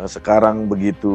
sekarang begitu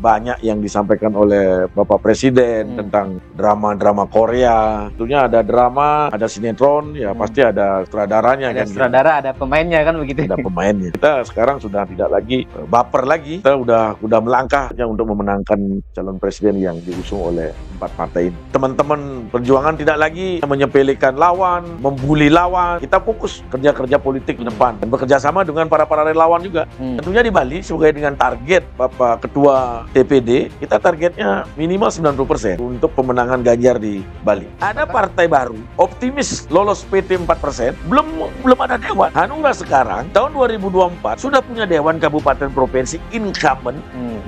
banyak yang disampaikan oleh Bapak Presiden tentang drama-drama Korea. Tentunya ada drama, ada sinetron, ya pasti ada sutradaranya. Ada sutradara, ada pemainnya kan begitu. Ada pemainnya. Kita sekarang sudah tidak lagi baper lagi. Kita udah melangkah untuk memenangkan calon presiden yang diusung oleh 4 partai ini. Teman-teman perjuangan tidak lagi menyepelekan lawan, membuli lawan. Kita fokus kerja-kerja politik ke depan dan bekerja sama dengan para relawan juga. Tentunya di Bali sebagai dengan target Bapak Ketua DPD, kita targetnya minimal 90% untuk pemenangan Ganjar di Bali. Ada partai baru, optimis lolos PT 4%, belum ada dewan. Hanura sekarang tahun 2024 sudah punya dewan kabupaten provinsi incumbent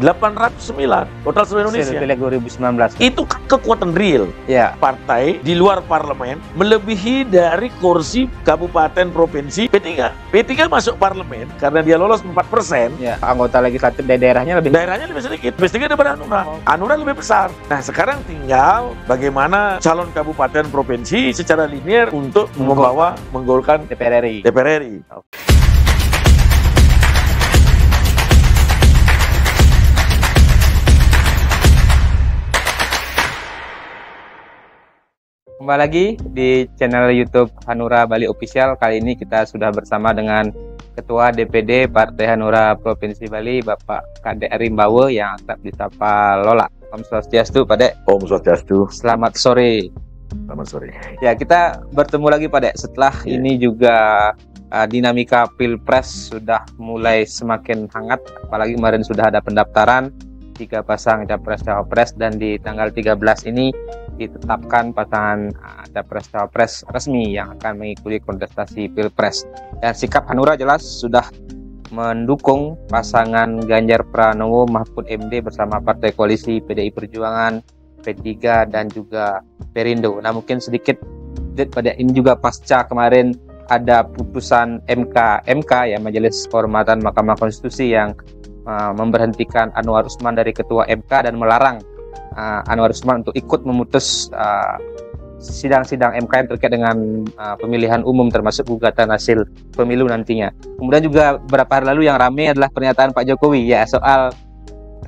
809 total seluruh Indonesia. Pileg 2019. Itu kekuatan real. Ya. Partai di luar parlemen melebihi dari kursi kabupaten provinsi P3. P3 masuk parlemen karena dia lolos 4%. Ya, anggota legislatif daerahnya lebih sedikit. P3 daripada Hanura. Hanura lebih besar. Nah, sekarang tinggal bagaimana calon kabupaten provinsi secara linear untuk menggolkan DPR RI. Kembali lagi di channel YouTube Hanura Bali Official. Kali ini kita sudah bersama dengan Ketua DPD Partai Hanura Provinsi Bali, Bapak Kadek Rimbawe yang akrab disapa Lola. Om Swastiastu, Pak Dek. Om Swastiastu. Selamat sore. Selamat sore. Ya, kita bertemu lagi Pak Dek. Setelah ini juga dinamika Pilpres sudah mulai semakin hangat, apalagi kemarin sudah ada pendaftaran 3 pasang Capres-Cawapres dan di tanggal 13 ini ditetapkan pasangan Capres-Cawapres resmi yang akan mengikuti kontestasi Pilpres. Dan sikap Hanura jelas sudah mendukung pasangan Ganjar Pranowo Mahfud MD bersama partai koalisi PDI Perjuangan, P3 dan juga Perindo. Nah, mungkin sedikit pada ini juga pasca kemarin ada putusan MK ya, Majelis Kehormatan Mahkamah Konstitusi yang memberhentikan Anwar Usman dari Ketua MK dan melarang Anwar Usman untuk ikut memutus sidang-sidang MK yang terkait dengan pemilihan umum termasuk gugatan hasil pemilu nantinya. Kemudian juga beberapa hari lalu yang ramai adalah pernyataan Pak Jokowi ya soal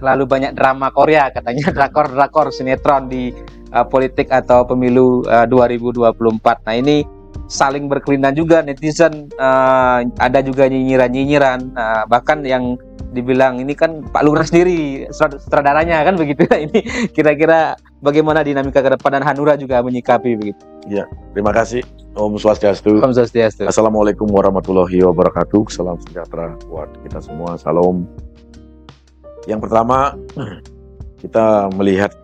terlalu banyak drama Korea, katanya drakor sinetron di politik atau pemilu 2024. Nah, ini saling berkelindan juga netizen, ada juga nyinyiran bahkan yang dibilang ini kan Pak Lurah sendiri sutradaranya kan begitu. Ini kira-kira bagaimana dinamika ke depan dan Hanura juga menyikapi begitu. Ya, terima kasih. Om Swastiastu. Om Swastiastu. Assalamualaikum warahmatullahi wabarakatuh. Salam sejahtera buat kita semua. Salam. Yang pertama, kita melihat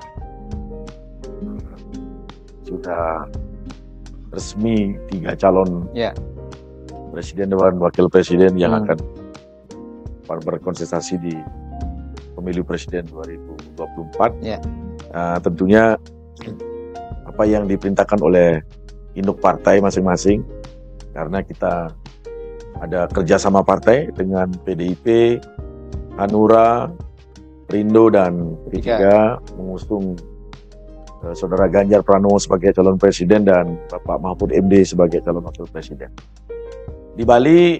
sudah resmi 3 calon presiden dan wakil presiden yang akan berkontestasi di pemilu presiden 2024. Tentunya apa yang diperintahkan oleh induk partai masing-masing, karena kita ada kerjasama partai dengan PDIP, Hanura, Perindo dan P3 mengusung Saudara Ganjar Pranowo sebagai calon presiden dan Bapak Mahfud MD sebagai calon wakil presiden. Di Bali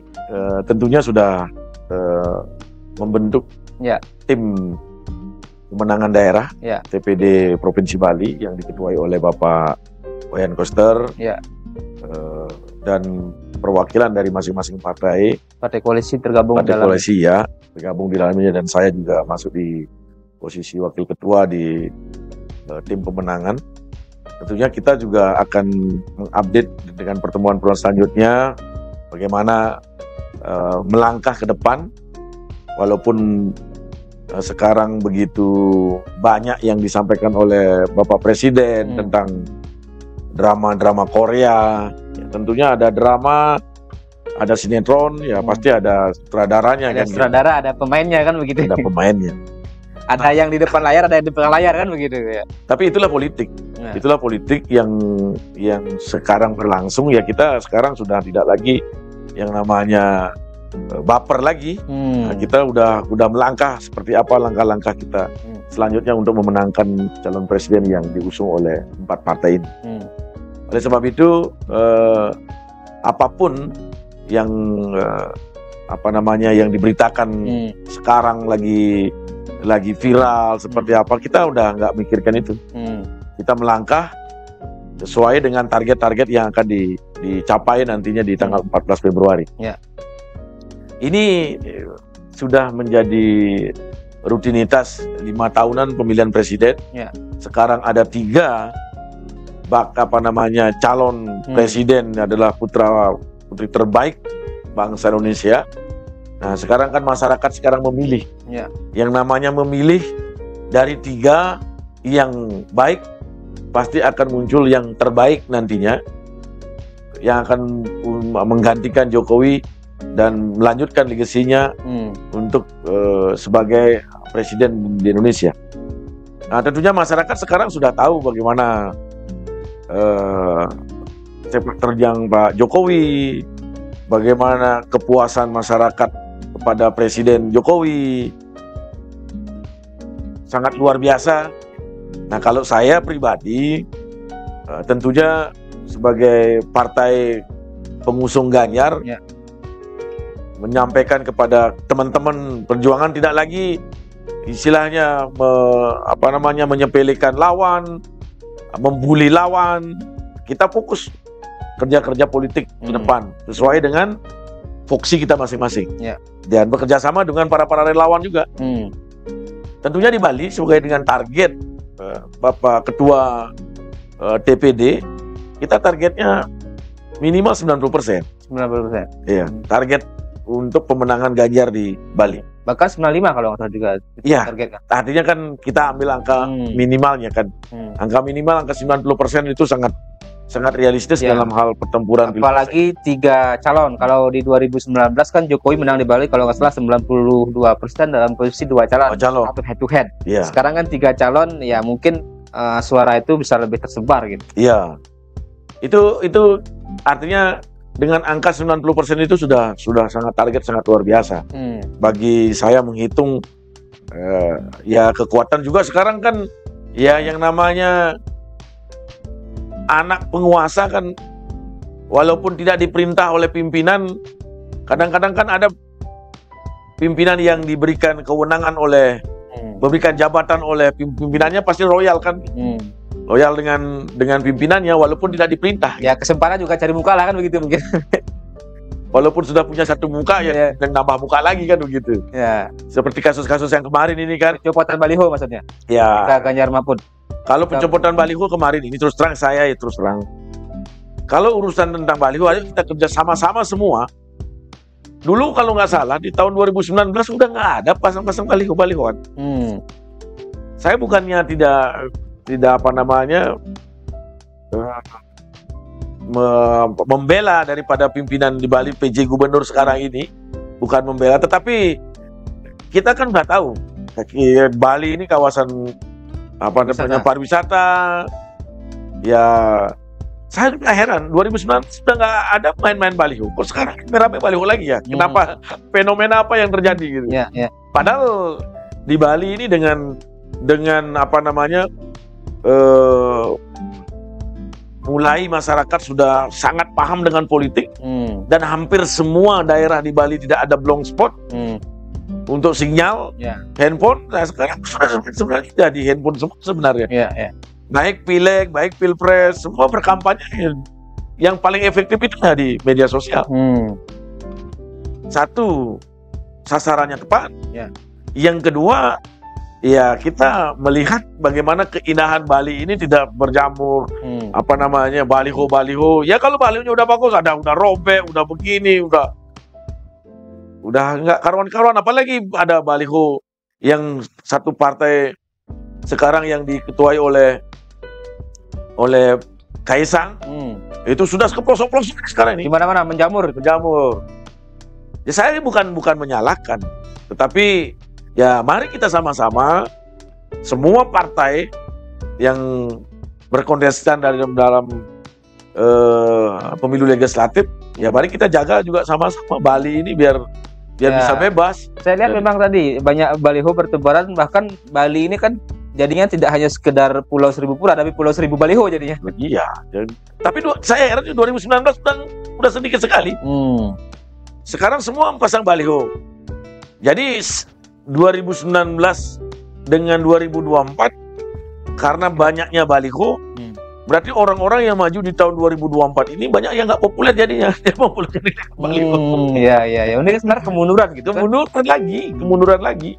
tentunya sudah membentuk tim pemenangan daerah TPD Provinsi Bali yang diketuai oleh Bapak Wayan Koster dan perwakilan dari masing-masing partai koalisi tergabung tergabung di dalamnya, dan saya juga masuk di posisi wakil ketua di tim pemenangan. Tentunya kita juga akan mengupdate dengan pertemuan selanjutnya bagaimana melangkah ke depan, walaupun sekarang begitu banyak yang disampaikan oleh Bapak Presiden tentang drama-drama Korea. Ya, tentunya ada drama, ada sinetron, ya pasti ada sutradaranya. Ada sutradara, ada pemainnya kan begitu. Ada pemainnya. Ada yang di depan layar, ada yang di belakang layar kan begitu ya. Tapi itulah politik. Itulah politik yang sekarang berlangsung. Ya, kita sekarang sudah tidak lagi yang namanya baper lagi. Kita udah melangkah seperti apa langkah-langkah kita selanjutnya untuk memenangkan calon presiden yang diusung oleh 4 partai ini. Oleh sebab itu apapun yang apa namanya yang diberitakan sekarang lagi viral seperti apa, kita udah nggak mikirkan itu. Kita melangkah sesuai dengan target-target yang akan dicapai nantinya di tanggal 14 Februari. Ya. Ini sudah menjadi rutinitas 5 tahunan pemilihan presiden. Ya. Sekarang ada 3 calon presiden adalah putri terbaik bangsa Indonesia. Nah, sekarang kan masyarakat sekarang memilih. Ya. Yang namanya memilih dari 3 yang baik, pasti akan muncul yang terbaik nantinya, yang akan menggantikan Jokowi dan melanjutkan legasinya untuk sebagai presiden di Indonesia. Nah, tentunya masyarakat sekarang sudah tahu bagaimana sepak terjang Pak Jokowi, bagaimana kepuasan masyarakat kepada Presiden Jokowi, sangat luar biasa. Nah, kalau saya pribadi, tentunya sebagai partai pengusung Ganjar, ya, menyampaikan kepada teman-teman perjuangan tidak lagi istilahnya menyepelekan lawan, membuli lawan. Kita fokus kerja-kerja politik ke depan sesuai dengan foksi kita masing-masing. Ya. Dan bekerja sama dengan para relawan juga. Tentunya di Bali sebagai dengan target Bapak Ketua DPD, kita targetnya minimal 90%. 90%. Iya, target untuk pemenangan Ganjar di Bali. Bahkan 95 kalau nggak salah juga. Iya, target kan. Artinya kan kita ambil angka minimalnya kan. Angka minimal, angka 90% itu sangat realistis dalam hal pertempuran. Apalagi 3 calon. Kalau di 2019 kan Jokowi menang di Bali kalau nggak salah 92% dalam posisi 2 calon. Atau head to head. Yeah. Sekarang kan 3 calon, ya mungkin suara itu bisa lebih tersebar gitu. Iya. Itu artinya dengan angka 90% itu sudah sangat target, sangat luar biasa. Bagi saya menghitung ya kekuatan juga sekarang kan ya yang namanya anak penguasa kan, walaupun tidak diperintah oleh pimpinan, kadang-kadang kan ada pimpinan yang diberikan kewenangan oleh, memberikan jabatan oleh pimpinannya, pasti royal kan, loyal dengan pimpinannya walaupun tidak diperintah. Ya kesempatan juga cari muka lah kan begitu mungkin. Walaupun sudah punya 1 muka ya dan nambah muka lagi kan begitu. Ya. Seperti kasus-kasus yang kemarin ini kan. Pencopotan baliho maksudnya. Ya. Ganjar Mahfud. Kalau pencopotan baliho kemarin ini terus terang kalau urusan tentang baliho ayo kita kerja sama-sama semua. Dulu kalau nggak salah di tahun 2019 udah nggak ada pasang-pasang baliho-balihoan. Saya bukannya tidak membela daripada pimpinan di Bali, PJ Gubernur sekarang ini, bukan membela, tetapi kita kan nggak tahu Bali ini kawasan pariwisata. Ya, saya juga heran 2009 sudah nggak ada main-main baliho. Kok sekarang rame baliho lagi ya? Kenapa? Fenomena apa yang terjadi gitu? Ya. Padahal di Bali ini dengan mulai masyarakat sudah sangat paham dengan politik, dan hampir semua daerah di Bali tidak ada blong spot untuk sinyal handphone. Nah, sekarang sebenarnya sudah di handphone semua sebenarnya. Baik pileg, baik pilpres, semua berkampanye. Yang paling efektif itu di media sosial. Satu, sasarannya tepat. Yang kedua, ya kita melihat bagaimana keindahan Bali ini tidak berjamur baliho. Ya kalau balihonya udah bagus, udah robek, udah begini, udah nggak karuan-karuan. Apalagi ada baliho yang satu partai sekarang yang diketuai oleh Kaisang, itu sudah ke pelosok-pelosok sekarang ini. Di mana-mana menjamur. Ya saya bukan menyalahkan, tetapi ya mari kita sama-sama semua partai yang berkontestan dalam pemilu legislatif, ya mari kita jaga juga sama-sama Bali ini biar bisa bebas. Saya lihat memang tadi banyak baliho bertebaran, bahkan Bali ini kan jadinya tidak hanya sekedar Pulau Seribu Pura, tapi Pulau Seribu Baliho jadinya. Iya. Tapi saya heran 2019 udah sedikit sekali. sekarang semua pasang baliho. Jadi 2019 dengan 2024 karena banyaknya baliho, berarti orang-orang yang maju di tahun 2024 ini banyak yang nggak populer jadinya. Dia populer jadi baliho. Ya. Ini sebenarnya kemunduran gitu kan? Kemunduran lagi.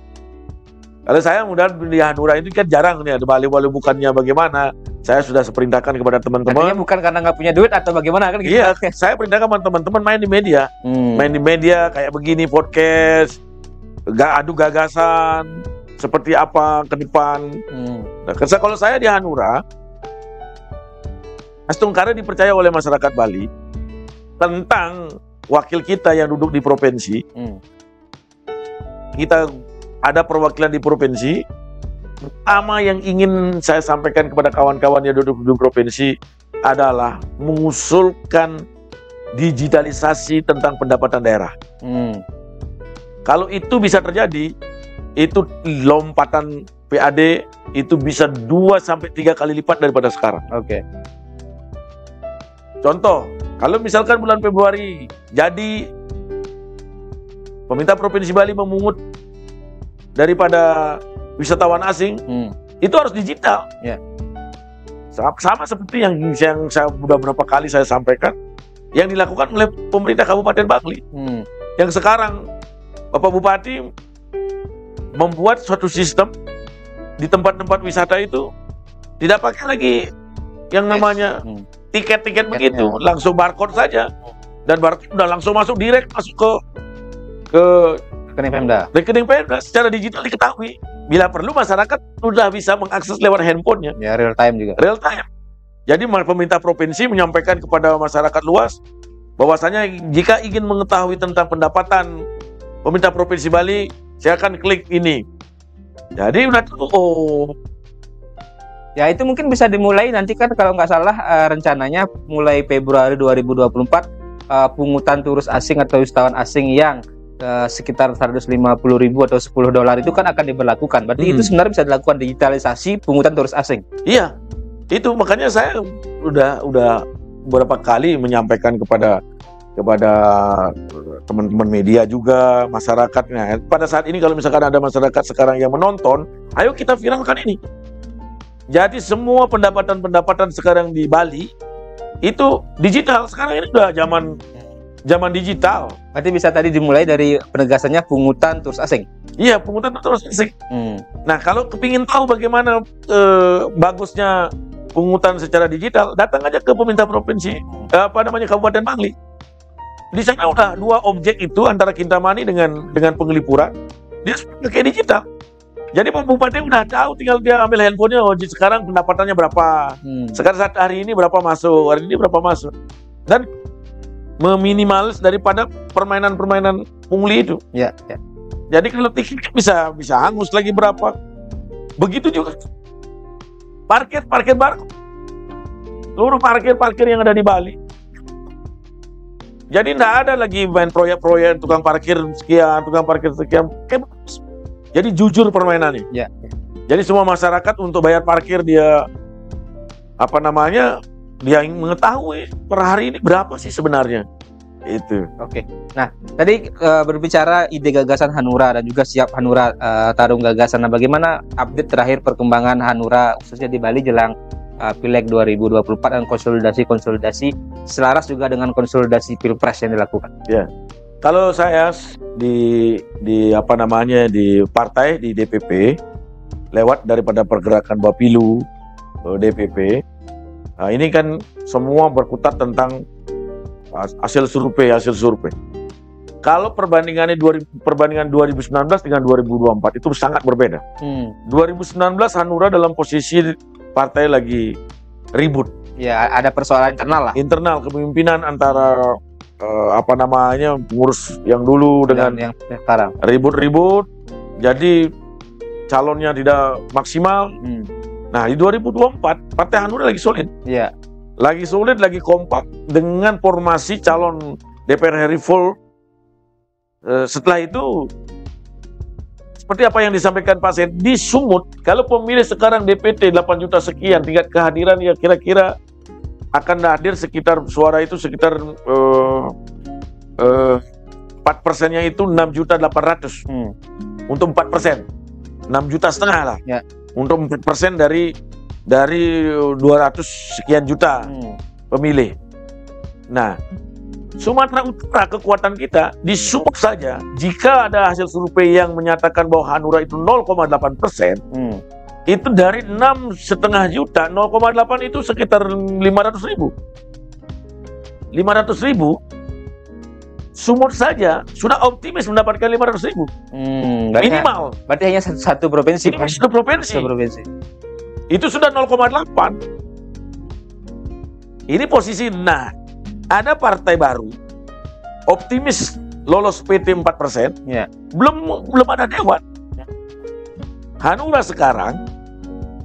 Kalau saya mudah-mudahan di Hanura ini kan jarang nih ada baliho-baliho, bukannya bagaimana. Saya sudah seperintahkan kepada teman-teman. Artinya bukan karena nggak punya duit atau bagaimana kan? Gitu? Iya, saya perintahkan teman-teman main di media. Main di media kayak begini, podcast, adu gagasan, seperti apa ke depan. Nah, kalau saya di Hanura, Mas Tungkara dipercaya oleh masyarakat Bali tentang wakil kita yang duduk di provinsi. Kita ada perwakilan di provinsi. Pertama yang ingin saya sampaikan kepada kawan-kawan yang duduk di provinsi adalah mengusulkan digitalisasi tentang pendapatan daerah. Kalau itu bisa terjadi, itu lompatan PAD itu bisa 2-3 kali lipat daripada sekarang. Oke. Contoh, kalau misalkan bulan Februari jadi pemerintah Provinsi Bali memungut daripada wisatawan asing, itu harus digital. Ya. Sama seperti yang saya sudah beberapa kali saya sampaikan, yang dilakukan oleh pemerintah Kabupaten Bangli. Yang sekarang Bapak Bupati membuat suatu sistem di tempat-tempat wisata itu tidak pakai lagi yang namanya tiket-tiket begitu, langsung barcode saja, dan barcode udah langsung masuk direct masuk ke rekening Pemda secara digital diketahui. Bila perlu masyarakat sudah bisa mengakses lewat handphonenya. Ya, real time juga. Real time. Jadi pemerintah provinsi menyampaikan kepada masyarakat luas bahwasanya jika ingin mengetahui tentang pendapatan pemerintah Provinsi Bali, saya akan klik ini. Jadi udah ya, itu mungkin bisa dimulai nanti kan kalau nggak salah rencananya mulai Februari 2024 pungutan turis asing atau wisatawan asing yang sekitar 150.000 atau $10 itu kan akan diberlakukan. Berarti itu sebenarnya bisa dilakukan digitalisasi pungutan turis asing. Iya, itu makanya saya udah beberapa kali menyampaikan kepada teman-teman media juga, masyarakatnya. Pada saat ini kalau misalkan ada masyarakat sekarang yang menonton, ayo kita viralkan ini. Jadi semua pendapatan sekarang di Bali itu digital. Sekarang ini udah zaman digital. Berarti bisa tadi dimulai dari penegasannya pungutan turis asing. Iya, pungutan turis asing. Nah, kalau kepingin tahu bagaimana bagusnya pungutan secara digital, datang aja ke pemerintah provinsi, Kabupaten Bangli. Di sana udah 2 objek itu antara Kintamani dengan Penglipuran, dia pakai digital. Jadi Pak Bupati udah tahu, tinggal dia ambil handphonenya, sekarang pendapatannya berapa, sekarang saat hari ini berapa masuk, hari ini berapa masuk, dan meminimalis daripada permainan pungli itu. Ya. Jadi kalau tiket bisa hangus lagi berapa. Begitu juga parkir baru, seluruh parkir yang ada di Bali. Jadi tidak ada lagi main proyek-proyek tukang parkir sekian. Jadi jujur permainannya. Ya. Jadi semua masyarakat untuk bayar parkir dia dia ingin mengetahui per hari ini berapa sih sebenarnya. Itu. Oke. Nah, tadi berbicara ide gagasan Hanura dan juga siap Hanura tarung gagasan. Nah, bagaimana update terakhir perkembangan Hanura khususnya di Bali jelang Pileg 2024 dan konsolidasi selaras juga dengan konsolidasi Pilpres yang dilakukan. Ya. Kalau saya di partai di DPP lewat daripada pergerakan Bapilu DPP. Nah, ini kan semua berkutat tentang hasil survei. Kalau perbandingan 2019 dengan 2024 itu sangat berbeda. 2019 Hanura dalam posisi partai lagi ribut. Ya, ada persoalan internal lah. Internal kepemimpinan antara pengurus yang dulu dengan yang sekarang. Ribut-ribut. Jadi calonnya tidak maksimal. Nah, di 2024 Partai Hanura lagi solid. Iya. Lagi solid, lagi kompak dengan formasi calon DPR RI full. Setelah itu seperti apa yang disampaikan Pak Sen di Sumut, kalau pemilih sekarang DPT 8 juta sekian, tingkat kehadiran ya kira-kira akan hadir sekitar suara itu sekitar 40 4%-nya itu 6.800.000 untuk 4%, 6,5 juta lah. Ya. Untuk 4% dari 200 sekian juta pemilih. Nah, Sumatera Utara kekuatan kita di Sumut saja, jika ada hasil survei yang menyatakan bahwa Hanura itu 0,8%, itu dari 6,5 juta, 0,8 itu sekitar 500.000. 500.000, Sumut saja sudah optimis mendapatkan 500.000. Minimal. Berarti hanya satu provinsi. Ini satu provinsi. Itu sudah 0,8. Ini posisi. Nah, ada partai baru optimis lolos PT 4%. Ya. Belum ada dewan. Hanura sekarang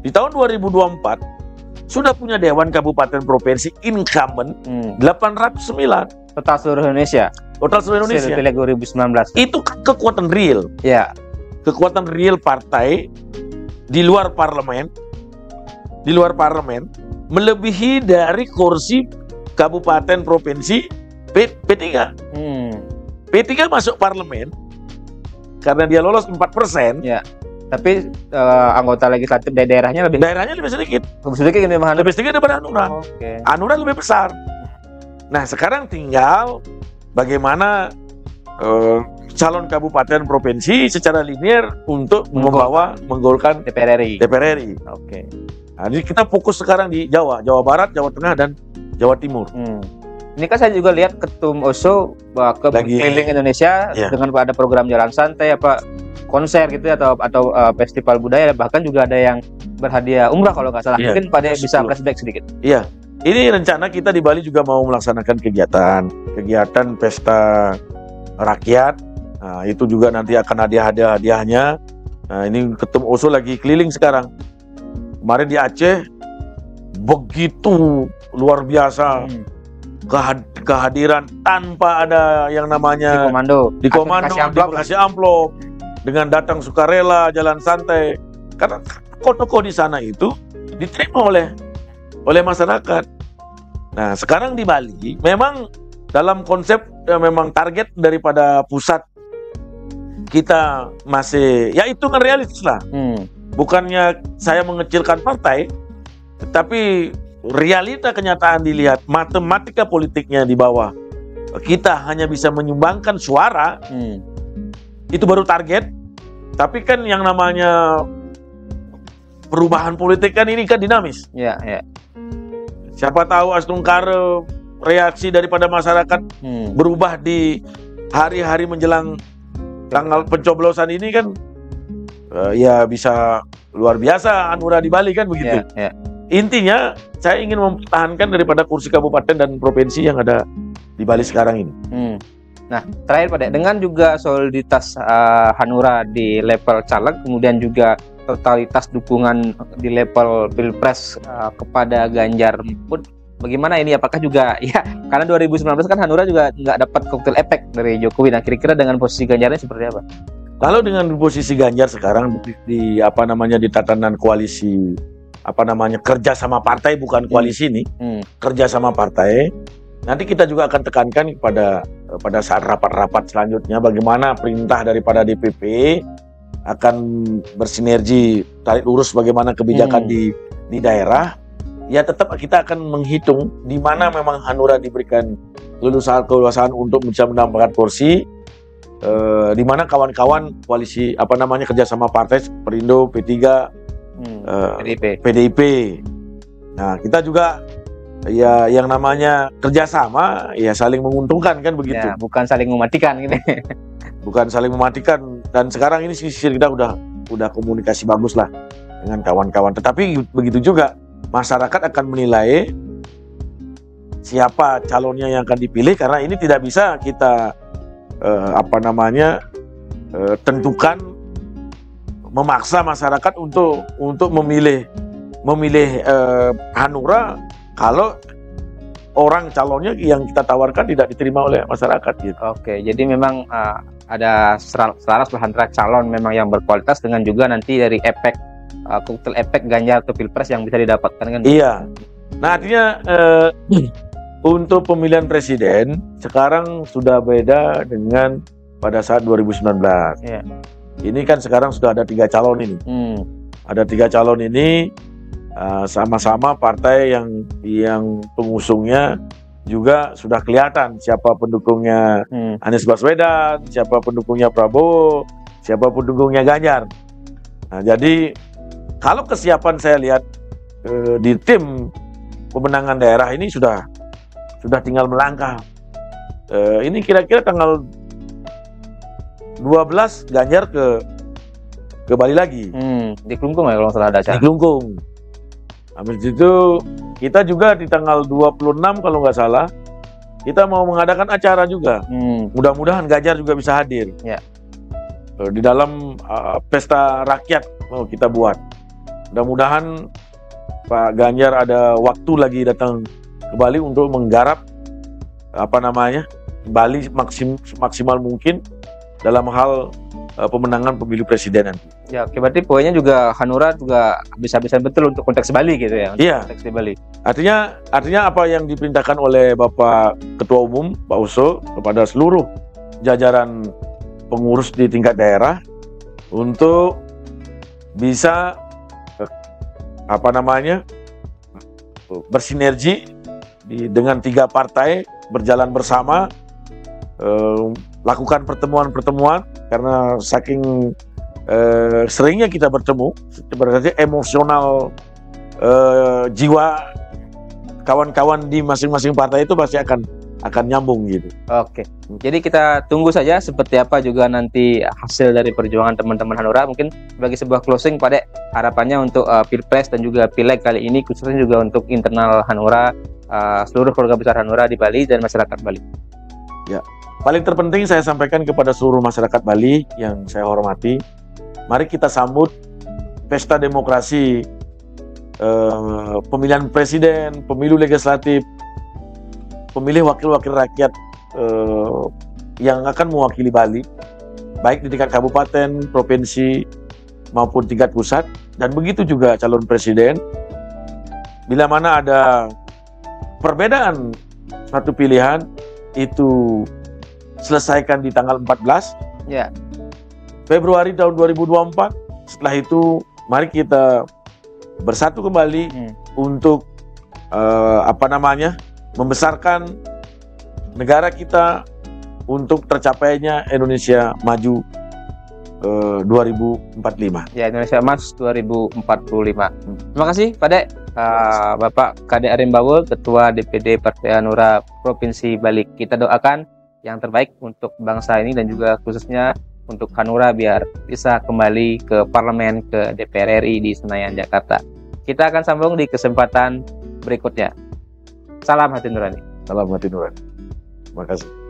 di tahun 2024 sudah punya dewan kabupaten provinsi incumbent 809. Total seluruh Indonesia. Total seluruh Indonesia. Pileg 2019. Itu kekuatan real. Ya. Kekuatan real partai di luar parlemen. Di luar parlemen melebihi dari kursi kabupaten provinsi P3. P3 masuk parlemen karena dia lolos 4%. Ya. Tapi anggota legislatif daerahnya lebih sedikit. Lebih sedikit daripada Hanura. Hanura lebih besar. Nah, sekarang tinggal bagaimana calon kabupaten provinsi secara linear untuk menggolkan DPR RI. Oke. Nah, jadi kita fokus sekarang di Jawa Barat, Jawa Tengah, dan Jawa Timur. Ini kan saya juga lihat Ketum OSO ke keliling Indonesia dengan ada program jalan santai, konser gitu atau festival budaya, bahkan juga ada yang berhadiah umrah kalau nggak salah. Mungkin Pak bisa flashback sedikit. Iya. Ini rencana kita di Bali juga mau melaksanakan kegiatan pesta rakyat. Nah, itu juga nanti akan hadiahnya. Nah, ini Ketum OSO lagi keliling sekarang. Kemarin di Aceh begitu luar biasa kehadiran tanpa ada yang namanya di komando, dikasih amplop, dengan datang sukarela, jalan santai. Karena tokoh-tokoh di sana itu diterima oleh masyarakat. Nah, sekarang di Bali memang dalam konsep memang target daripada pusat kita masih ya itu kan realistis lah. Bukannya saya mengecilkan partai, tetapi realita kenyataan dilihat, matematika politiknya di bawah. Kita hanya bisa menyumbangkan suara. Itu baru target. Tapi kan yang namanya perubahan politik kan ini kan dinamis. Ya. Siapa tahu astungkare reaksi daripada masyarakat berubah di hari-hari menjelang tanggal pencoblosan ini kan ya bisa luar biasa Hanura di Bali kan begitu. Intinya saya ingin mempertahankan daripada kursi kabupaten dan provinsi yang ada di Bali sekarang ini. Nah, terakhir Pak Dek, dengan juga soliditas Hanura di level caleg, kemudian juga totalitas dukungan di level pilpres kepada Ganjar Mahfud, bagaimana ini? Apakah juga ya karena 2019 kan Hanura juga nggak dapat koktail efek dari Jokowi. Nah, kira-kira dengan posisi Ganjarnya seperti apa? Kalau dengan posisi Ganjar sekarang di tatanan koalisi kerja sama partai, bukan koalisi ini, kerja sama partai. Nanti kita juga akan tekankan pada saat rapat-rapat selanjutnya bagaimana perintah daripada DPP akan bersinergi tarik lurus bagaimana kebijakan di daerah. Ya tetap kita akan menghitung di mana memang Hanura diberikan keleluasaan untuk bisa menambahkan kursi, di mana kawan-kawan koalisi kerjasama partai Perindo, P3, PDIP. Nah, kita juga ya yang namanya kerjasama ya saling menguntungkan kan begitu. Ya, bukan saling mematikan gitu. Bukan saling mematikan. Dan sekarang ini sisi kita udah komunikasi bagus lah dengan kawan-kawan. Tetapi begitu juga masyarakat akan menilai siapa calonnya yang akan dipilih, karena ini tidak bisa kita tentukan memaksa masyarakat untuk memilih Hanura kalau orang calonnya yang kita tawarkan tidak diterima oleh masyarakat gitu. Oke, jadi memang ada selaras antara calon memang yang berkualitas dengan juga nanti dari koktail efek Ganjar atau Pilpres yang bisa didapatkan kan? Iya. Nah, artinya untuk pemilihan presiden sekarang sudah beda dengan pada saat 2019. Ya. Ini kan sekarang sudah ada 3 calon ini. Ada 3 calon ini sama-sama partai yang pengusungnya juga sudah kelihatan siapa pendukungnya Anies Baswedan, siapa pendukungnya Prabowo, siapa pendukungnya Ganjar. Nah, jadi kalau kesiapan saya lihat di tim pemenangan daerah ini sudah tinggal melangkah. Ini kira-kira tanggal 12 Ganjar ke Bali lagi. Di Klungkung ya kalau nggak salah ada acara. Di Klungkung. Habis itu kita juga di tanggal 26 kalau nggak salah kita mau mengadakan acara juga. Mudah-mudahan Ganjar juga bisa hadir. Ya. Di dalam pesta rakyat mau kita buat. Mudah-mudahan Pak Ganjar ada waktu lagi datang ke Bali untuk menggarap Bali maksimal mungkin dalam hal pemenangan pemilu presiden nanti. Ya, oke, berarti poinnya juga Hanura juga bisa-bisa betul untuk konteks Bali gitu ya. Iya. Konteks di Bali. Artinya apa yang diperintahkan oleh Bapak Ketua Umum Pak Oso kepada seluruh jajaran pengurus di tingkat daerah untuk bisa bersinergi dengan 3 partai berjalan bersama, lakukan pertemuan-pertemuan karena saking seringnya kita bertemu, berarti emosional jiwa kawan-kawan di masing-masing partai itu pasti akan nyambung gitu. Oke, jadi kita tunggu saja seperti apa juga nanti hasil dari perjuangan teman-teman Hanura. Mungkin sebagai sebuah closing pada harapannya untuk Pilpres dan juga Pileg kali ini, khususnya juga untuk internal Hanura, seluruh keluarga besar Hanura di Bali dan masyarakat Bali. Ya, paling terpenting saya sampaikan kepada seluruh masyarakat Bali yang saya hormati, mari kita sambut pesta demokrasi, pemilihan presiden, pemilu legislatif, pemilih wakil-wakil rakyat yang akan mewakili Bali, baik di tingkat kabupaten, provinsi, maupun tingkat pusat, dan begitu juga calon presiden. Bila mana ada perbedaan satu pilihan, itu selesaikan di tanggal 14 Februari tahun 2024. Setelah itu, mari kita bersatu kembali untuk membesarkan negara kita untuk tercapainya Indonesia Maju 2045. Ya, Indonesia Emas 2045. Terima kasih pada Bapak Kade Arimbawo, Ketua DPD Partai Hanura Provinsi Bali. Kita doakan yang terbaik untuk bangsa ini dan juga khususnya untuk Hanura biar bisa kembali ke parlemen, ke DPR RI di Senayan, Jakarta. Kita akan sambung di kesempatan berikutnya. Salam hati nurani. Salam hati nurani. Terima kasih.